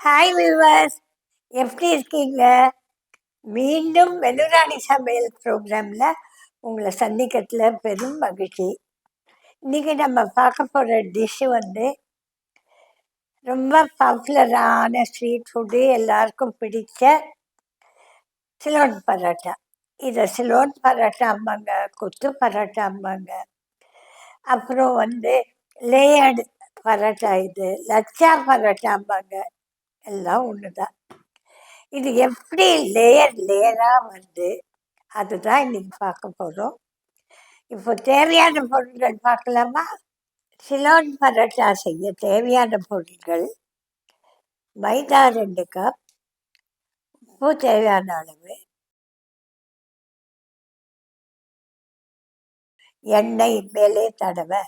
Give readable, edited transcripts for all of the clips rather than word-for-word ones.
Hi viewers, எப்படி இருக்கீங்க? மீண்டும் வெண்ணுராணி சமையல் ப்ரோக்ராமில் உங்களை சந்திக்கிறதுல பெரும் மகிழ்ச்சி. இன்றைக்கி நம்ம பார்க்க போகிற டிஷ்ஷு ரொம்ப பாப்புலரான ஸ்ட்ரீட் ஃபுட்டு, எல்லாருக்கும் பிடிச்ச சிலோன் பரோட்டா. இதை சிலோன் பரோட்டாம்பாங்க, கொத்து பரோட்டாம்பாங்க, அப்புறம் லேயர்டு பரோட்டா, இது லச்சா பரோட்டாம்பாங்க. எல்லாம் ஒன்று தான். இது எப்படி லேயராக வருது, அதுதான் இன்னைக்கு பார்க்க போகிறோம். இப்போ தேவையான பொருட்கள் பார்க்கலாமா? சிலோன் பரோட்டா செய்ய தேவையான பொருட்கள்: மைதா 2 கப், உப்பு தேவையான அளவு, எண்ணெய் மேலே தடவை.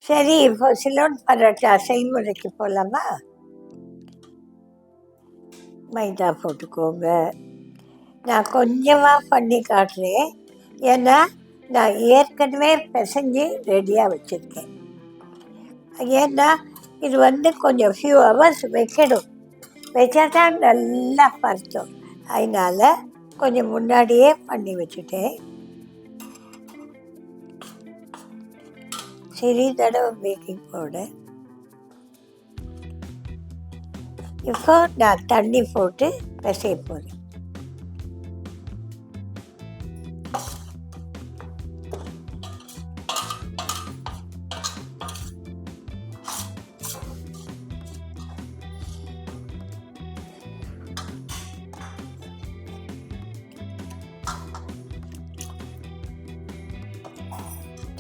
சரி, இப்போ சிலோன் பரோட்டா செய்முறைக்கு போகலாமா? மைதா போட்டுக்கோங்க. நான் கொஞ்சமாக பண்ணி காட்டுறேன், ஏன்னா நான் ஏற்கனவே பிசைஞ்சு ரெடியாக வச்சுருக்கேன். ஏன்னா இது கொஞ்சம் ஃபியூ ஹவர்ஸ் வைக்கணும், வச்சா தான் நல்லா பருத்தோம். அதனால் கொஞ்சம் முன்னாடியே பண்ணி வச்சுட்டேன். சிறிதளவு பேக்கிங் பவுடர். இப்போ நான் தண்ணி போட்டு பிசைய போகிறேன்.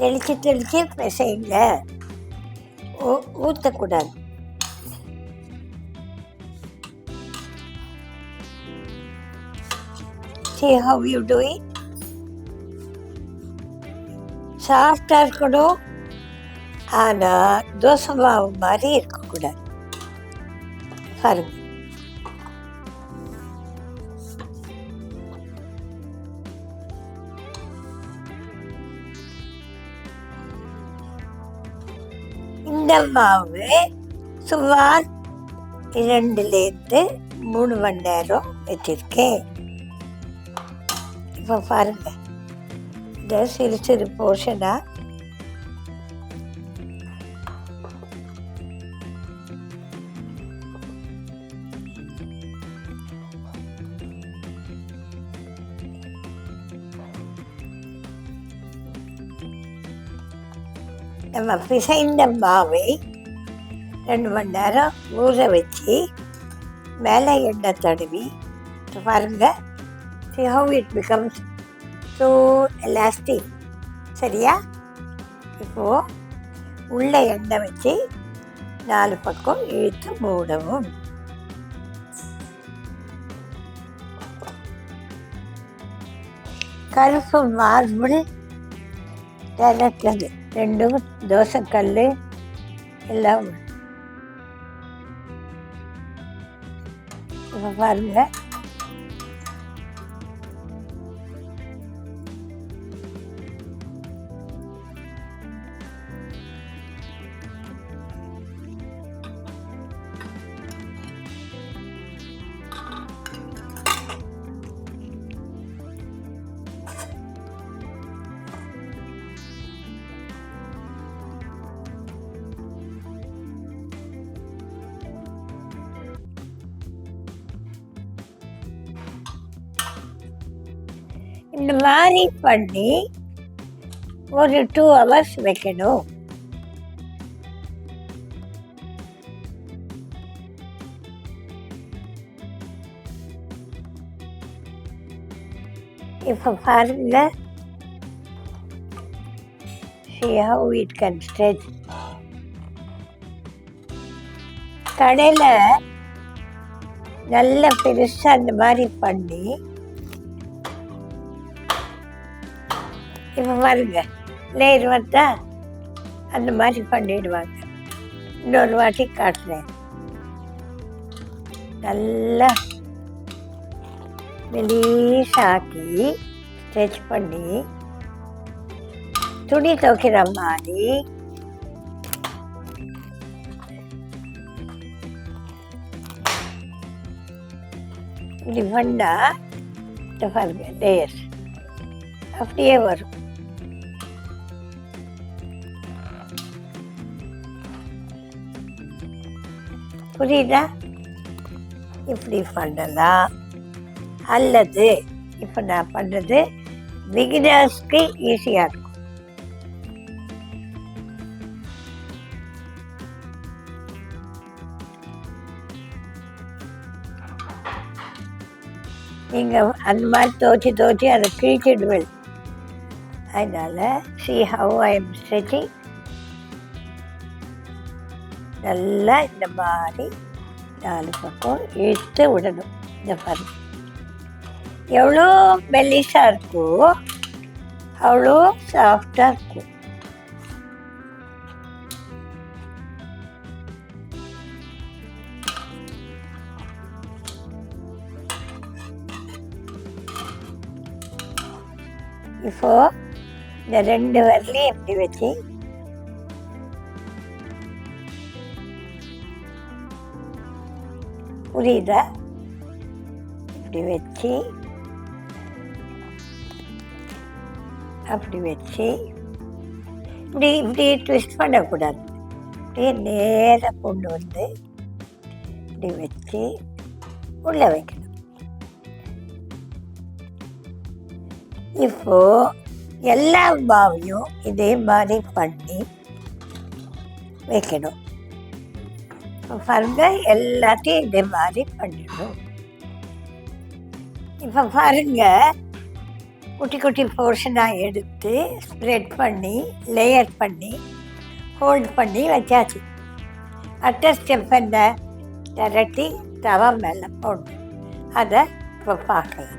தெளித்து தெளித்து பிசைங்க, ஊற்றக்கூடாது. See how you do it? சாஃப்டாக இருக்கணும், ஆனால் தோசை மாவு மாதிரி இருக்கக்கூடாது. பாருங்க, இந்த மாவு சுமார் 2லேருந்து 3 மணி நேரம் வச்சுருக்கேன். இப்போ பாருங்க, இந்த சிறு சிறு போர்ஷனாக நம்ம பிசைந்த மாவை 2 மணி நேரம் ஊற வச்சு மேலே எண்ணெய் தடவி பாருங்க. See how it becomes so elastic. சரியா? இப்போது உள்ள எண்ணெய் வச்சு 4 பக்கம் இழுத்து மூடவும். கருப்பு மார்பிள் திரட்டது 2 தோசைக்கல் எல்லாம். இப்போ பாருங்க, இந்த மாதிரி பண்ணி ஒரு 2 ஹவர்ஸ் வைக்கணும். இப்போ பாருங்க, see how it can stretch. கடையில் நல்ல பெருசாக அந்த மாதிரி பண்ணி இப்போ பாருங்க, லேயர் வந்தா அந்த மாதிரி பண்ணிடுவாங்க. இன்னொரு வாட்டி காட்டுறேன். நல்லா மெலிசாக்கி ஸ்ட்ரெச் பண்ணி துணி துவைக்கிற மாதிரி இப்படி பண்ணால் இந்த பாருங்க லேயர் அப்படியே வரும். புரியுதா? இப்படி பண்ணலாம். அல்லது இப்போ நான் பண்ணுறது பிகினர்ஸ்க்கு ஈஸியாக இருக்கும். நீங்கள் அந்த மாதிரி துவச்சி அதை கிழிச்சிடுவேன். அதனால் see how I am stretching. நல்லா இந்த மாதிரி 4 பக்கம் இழுத்து விடணும். இந்த பாருங்க எவ்வளோ மெல்லிஸாக இருக்கோ அவ்வளோ சாஃப்டாக இருக்கும். இப்போ இந்த 2 விரலையும் எப்படி வச்சு புரியுதா? இப்படி வச்சு அப்படி வச்சு இப்படி ட்விஸ்ட் பண்ணக்கூடாது. அப்படியே நேராக கொண்டு வந்து இப்படி வச்சு உள்ளே வைக்கணும். இப்போ எல்லா மாவையும் இதே மாதிரி பண்ணி வைக்கணும். பாருங்க எல்லாத்தையும் இதே மாதிரி பண்ணிடணும். இப்போ பாருங்க குட்டி குட்டி போர்ஷனாக எடுத்து ஸ்ப்ரெட் பண்ணி லேயர் பண்ணி ஹோல்ட் பண்ணி வச்சாச்சு. அடுத்த ஸ்டெப் என்ன? திரட்டி தவா மேலே போடணும். அதை இப்போ பார்க்கலாம்.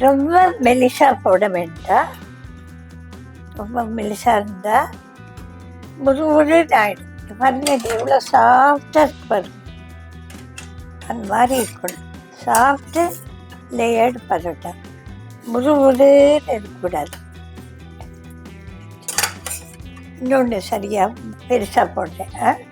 ரொம்ப மெலிசாக போட வேண்டாம். ரொம்ப மெலிசாக இருந்தால் முருமுருன்னு ஆகிடும். பாருங்க இது எவ்வளோ சாஃப்டாக இருக்கு பாருங்க. அந்த மாதிரி இருக்கணும். Soft layered parotta. முருமுருன்னு இருக்கக்கூடாது. இன்னொன்று சரியாக பெருசாக போடுறேன்.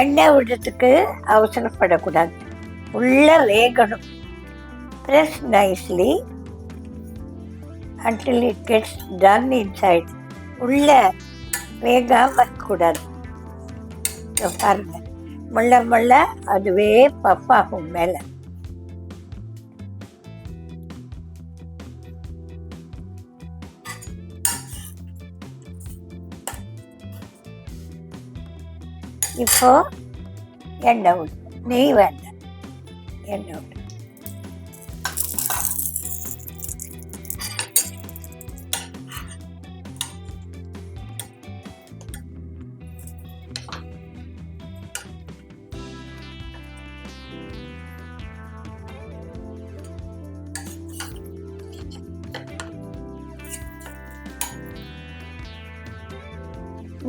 எண்ணெய் விடுறதுக்கு அவசரப்படக்கூடாது. உள்ளே வேகணும். Press nicely until it gets done inside. உள்ளே வேகாமல் இருக்கக்கூடாது. பாருங்க முள்ள முள்ள அதுவே பஃப் ஆகும் மேலே. இப்போ எண்ணெய் விடு. நெய் வேண்டாம், எண்ணெய் விடு.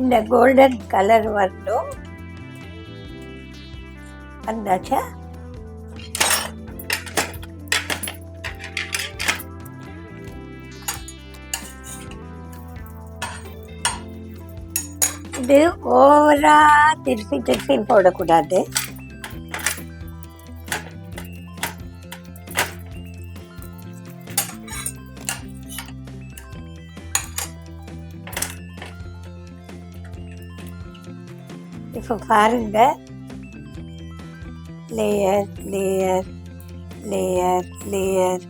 இந்த கோல்டன் கலர் வரணும். வந்தாச்சா? இது ஓவரா திருப்பி திருப்பி போடக்கூடாது. இப்போ பாருங்கள், லேயர் லேயர் லேயர் லேயர்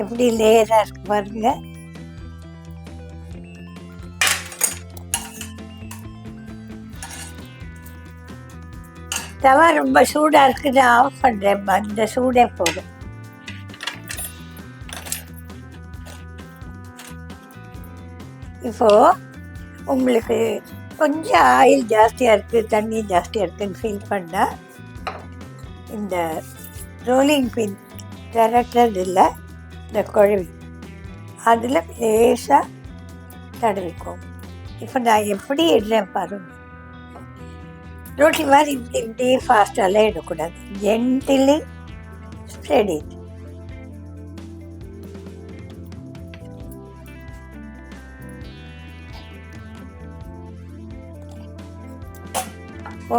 எப்படி லேயராக இருக்கு பாருங்கள். தவா ரொம்ப சூடாக இருக்குது, ஆஃப் பண்ணுறேன். அந்த சூடே போதும். இப்போது உங்களுக்கு கொஞ்சம் ஆயில் ஜாஸ்தியாக இருக்குது, தண்ணி ஜாஸ்தியாக இருக்குதுன்னு ஃபீல் பண்ணால் இந்த ரோலிங் பின் திரட்டுறது இல்லை, இந்த குழவி அதில் லேசாக தடவிக்கும். இப்போ நான் எப்படி இடுறேன் பாருங்கள். ரோட்டி மாதிரி இப்படி இப்படி ஃபாஸ்ட்டாலாம் இடக்கூடாது. ஜென்டிலி ஸ்ப்ரெட் இட்.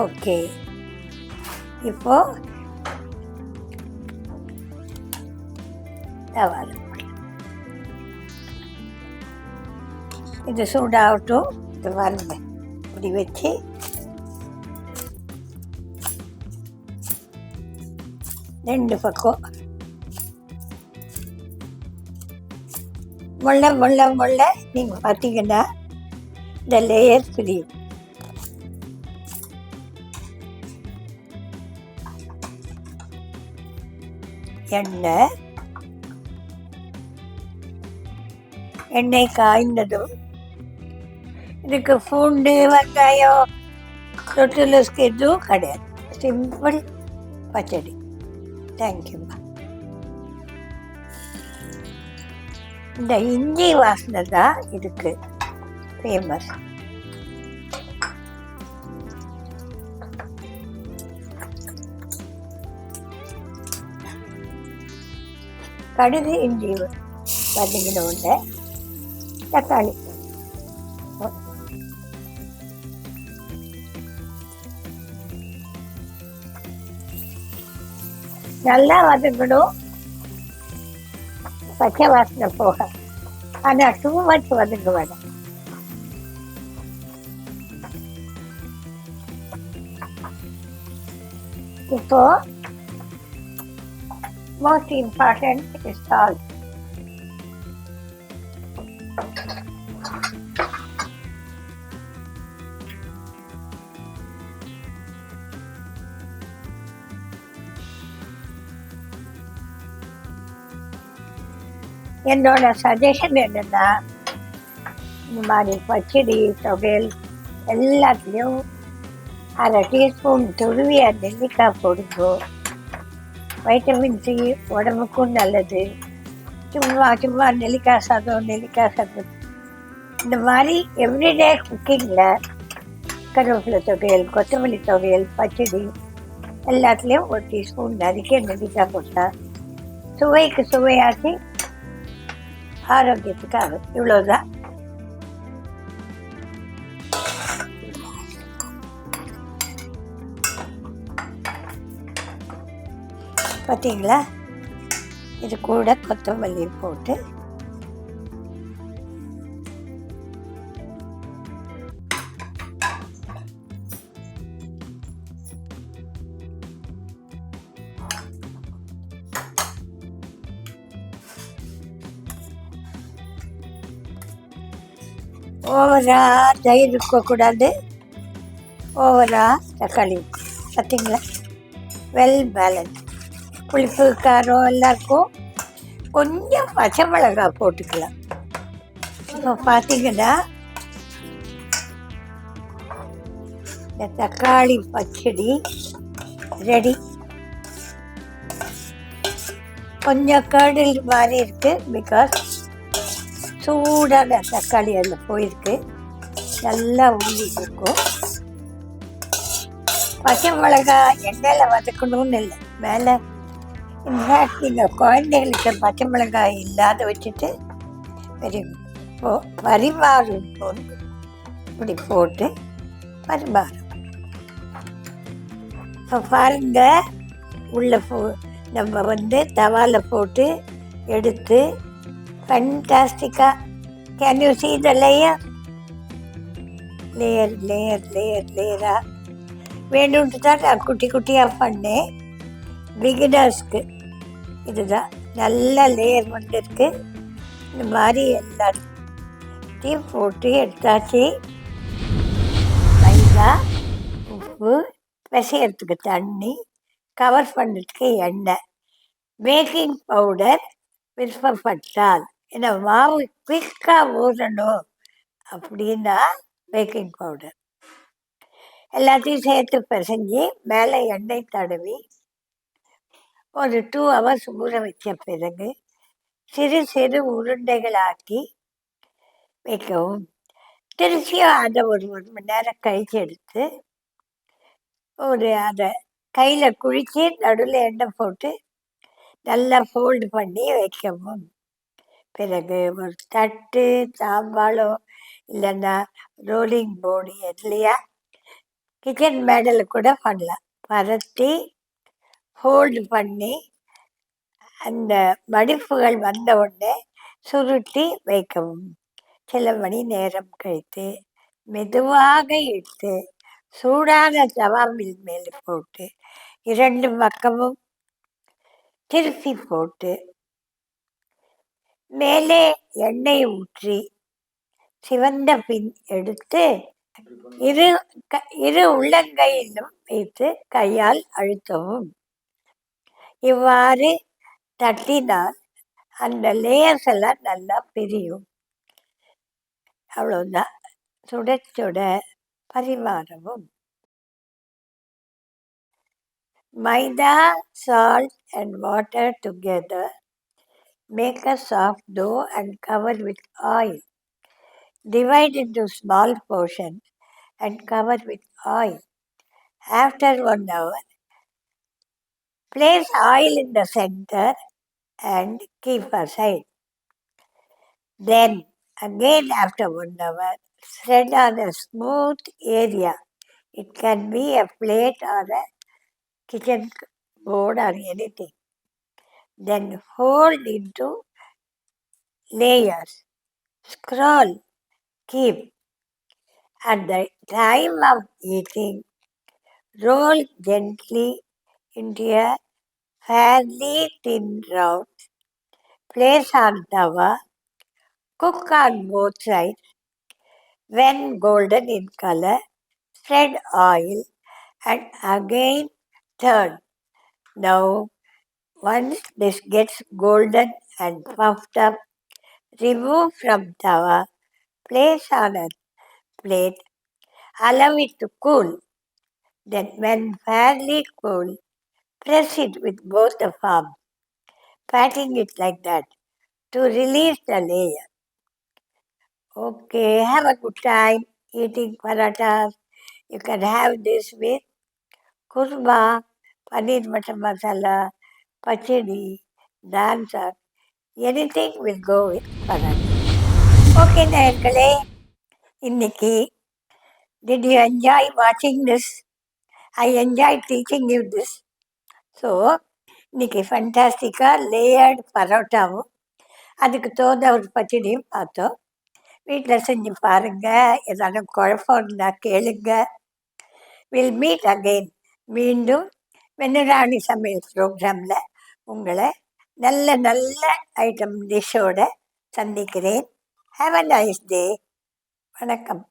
ஓகே, இப்போ தவால இது சூடாகட்டும். இது பாருங்க, இப்படி வச்சு ரெண்டு பக்கம் முள்ள முள்ள முள்ள நீங்கள் பார்த்தீங்கன்னா இந்த லேயர் பிரியும். எண்ணெய் காய்ந்ததும் இதுக்கு பூண்டு வெங்காயம் தொட்டுலஸ்க்கு எதுவும் கிடையாது. சிம்பிள் பச்சடி. தேங்க்யூம்மா. இந்த இஞ்சி வாசனை தான் இதுக்கு ஃபேமஸ். கடுகு இஞ்சி வதங்கின உடனே தக்காளி நல்லா வதங்கணும், பச்சை வாசனை போக. ஆனால் டூ மச் வதங்க வேணும். இப்போ most important is salt. என்னோட சஜஷன் என்னென்னா, இந்த மாதிரி பச்சடி தொகையல் எல்லாத்துலேயும் அரை டீஸ்பூன் துருவிய நெல்லிக்காய் போடுங்கோ. வைட்டமின் சி உடம்புக்கும் நல்லது. சும்மா நெல்லிக்காய் சாதம் இந்த மாதிரி எவ்ரிடே குக்கிங்கில் கருவேப்பிலை தொகையல், கொத்தமல்லி தொகையல், பச்சடி எல்லாத்துலேயும் ஒரு டீஸ்பூன் நறுக்கிய நெல்லிக்காய் போட்டால் சுவைக்கு சுவையாக்கி ஆரோக்கியத்துக்காக. இவ்வளோதான். பார்த்தீங்களா? இது கூட கொத்தமல்லி போட்டு ஓவரா தயிர் இருக்கக்கூடாது, ஓவரா தக்காளி. பார்த்தீங்களா? Well balance. புளிப்பு காரம் எல்லாருக்கும். கொஞ்சம் பச்சை மிளகாய் போட்டுக்கலாம். இப்போ பார்த்தீங்கன்னா இந்த தக்காளி பச்சடி ரெடி. கொஞ்சம் கர்டில் மாதிரி இருக்குது, பிகாஸ் சூடான தக்காளி அதில் போயிருக்கு. நல்லா ஊறிட்டு இருக்கும். பச்சை மிளகாய் எண்ணெயில் வதக்கணும்னு இல்லை, மேலே. இன்ஃபேக்ட் நீங்கள் குழந்தைகளுக்கு பச்சை மிளகாய் இல்லாத வச்சுட்டு பரிமாறும் போது இப்படி போட்டு பரிமாறும். இப்போ பாருங்க, உள்ள நம்ம தவாவில் போட்டு எடுத்து ஃபேண்டாஸ்டிக்காக. Can you see the layer லேயராக வேணும்ட்டு தான் நான் குட்டி குட்டியாக பண்ணேன். பிகினர்ஸ்க்கு இதுதான் நல்ல லேயர் வந்துருக்கு. இந்த மாதிரி எல்லாத்தையும் போட்டு எடுத்தாச்சு. மைதா, உப்பு, பிசையறதுக்கு தண்ணி, கவர் பண்ணுறதுக்கு எண்ணெய், பேக்கிங் பவுடர் விருப்பப்பட்டால். ஏன்னா மாவு குயிக்காக ஊறணும் அப்படின்னா பேக்கிங் பவுடர் எல்லாத்தையும் சேர்த்து பிசைஞ்சு மேலே எண்ணெய் தடவி ஒரு 2 hours ஊற வச்ச பிறகு சிறு சிறு உருண்டைகளாக்கி வைக்கவும். திருச்சியும் அதை ஒரு 1 மணி நேரம் கழித்து எடுத்து அதை கையில் குழித்து நடுவில் எண்ணெய் போட்டு நல்லா ஃபோல்டு பண்ணி வைக்கவும். பிறகு ஒரு தட்டு, தாம்பாளோ இல்லைன்னா ரோலிங் போர்டு எதுலையா கிச்சன் மேடலில் கூட பண்ணலாம். பரத்தி ஹோல்டு பண்ணி அந்த மடிப்புகள் வந்த உடனே சுருட்டி வைக்கவும். சில மணி நேரம் கழித்து மெதுவாக இட்டு சூடான தவாவில் மேலே போட்டு 2 பக்கமும் திருப்பி போட்டு மேலே எண்ணெய் ஊற்றி சிவந்த பின் எடுத்து இரு உள்ளங்கையிலும் வைத்து கையால் அழுத்தவும். இவ்வாறு தட்டினால் அந்த லேயர்ஸ் எல்லாம் நல்லா பிரியும். அவ்வளோதான். சுட சுட பரிமாறவும். மைதா, salt and water together make a soft dough and cover with oil. Divide into small portions and cover with oil. After 1 hour, place oil in the center and keep aside. Then again after 1 hour, spread on a smooth area. It can be a plate or a kitchen board or anything. Then fold into layers. Scroll. Keep. At the time of eating, roll gently into a fairly thin round. Place on tawa. Cook on both sides. When golden in color, spread oil and again turn. Now, once this gets golden and puffed up, remove from tawa, place on a plate, allow it to cool. Then when fairly cool, press it with both the palms, patting it like that to release the layer. Okay, have a good time eating parathas. You can have this with kurma, paneer butter masala, pachadi, dal chak. Anything will go with paratha. Okay, நேயர்களே, இன்னைக்கு did you enjoy watching this? I enjoyed teaching you this. So இன்னைக்கு ஃபண்டாஸ்டிக்காக layered பரோட்டாவும் அதுக்கு தோந்த ஒரு பச்சடியும் பார்த்தோம். வீட்டில் செஞ்சு பாருங்கள். ஏதாவது குழப்பம் இருந்தால் கேளுங்க. Will meet again. மீண்டும் வெண்ணுராணி சமையல் ப்ரோக்ராமில் உங்களை நல்ல நல்ல ஐட்டம் டிஷ்ஷோடு சந்திக்கிறேன். Have a nice day. வணக்கம்.